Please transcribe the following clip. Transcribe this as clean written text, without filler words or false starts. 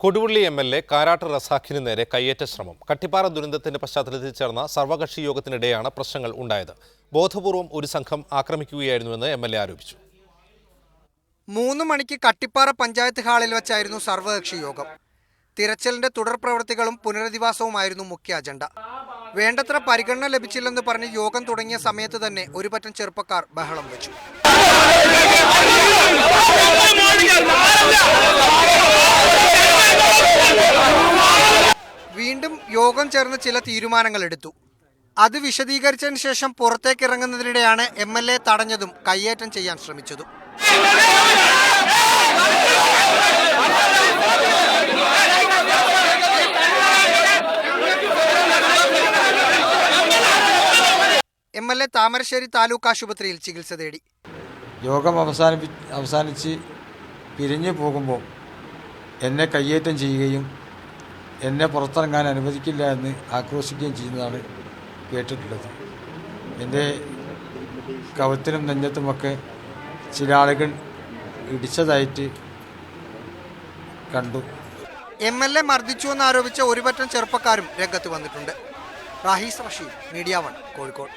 Koduvally MLA. Karat റസാഖിന് നേരെ കയ്യേറ്റ ശ്രമം. കട്ടിപ്പാറ ദുരന്തത്തിന്റെ പശ്ചാത്തലത്തിൽ ചേർന്ന സർവകക്ഷി യോഗത്തിനിടെയാണ് പ്രശ്നങ്ങൾ ഉണ്ടായത്. ബോധപൂർവം ഒരു സംഘം ആക്രമിക്കുകയായിരുന്നുവെന്ന് എം.എൽ.എ. ആരോപിച്ചു. 3 മണിക്ക് കട്ടിപ്പാറ പഞ്ചായത്ത് ഹാളിൽ വെച്ചായിരുന്നു സർവകക്ഷി യോഗം. തിരച്ചിലിന്റെ തുടർ പ്രവൃത്തികളും പുനരധിവാസവുമായിരുന്നു മുഖ്യ അജണ്ട. വേണ്ടത്ര പരിഗണന ലഭിച്ചില്ലെന്ന് പറഞ്ഞ് യോഗം തുടങ്ങിയ സമയത്ത് തന്നെ ഒരു പറ്റം ചെറുപ്പക്കാർ ബഹളം വെച്ചു. വീണ്ടും യോഗം ചേർന്ന് ചില തീരുമാനങ്ങൾ എടുത്തു. അത് വിശദീകരിച്ചതിന് ശേഷം പുറത്തേക്ക് ഇറങ്ങുന്നതിനിടെയാണ് എം.എൽ.എ. തടഞ്ഞതും കയ്യേറ്റം ചെയ്യാൻ ശ്രമിച്ചതും. എം.എൽ.എ. താമരശ്ശേരി താലൂക്ക് ആശുപത്രിയിൽ ചികിത്സ തേടി. യോഗം അവസാനിച്ച് പിരിഞ്ഞു പോകുമ്പോൾ എന്നെ കയ്യേറ്റം ചെയ്യുകയും എന്നെ പുറത്തിറങ്ങാൻ അനുവദിക്കില്ല എന്ന് ആക്രോശിക്കുകയും ചെയ്യുന്നതാണ് കേട്ടിട്ടുള്ളത്. എൻ്റെ കവത്തിനും നെഞ്ചത്തുമൊക്കെ ചില ആളുകൾ ഇടിച്ചതായിട്ട് കണ്ടു. എം.എൽ.എ. മർദ്ദിച്ചുവെന്ന് ആരോപിച്ച ഒരു പറ്റം ചെറുപ്പക്കാരും രംഗത്ത് വന്നിട്ടുണ്ട്. റാഹീസ് റഷീദ്, മീഡിയ 1, കോഴിക്കോട്.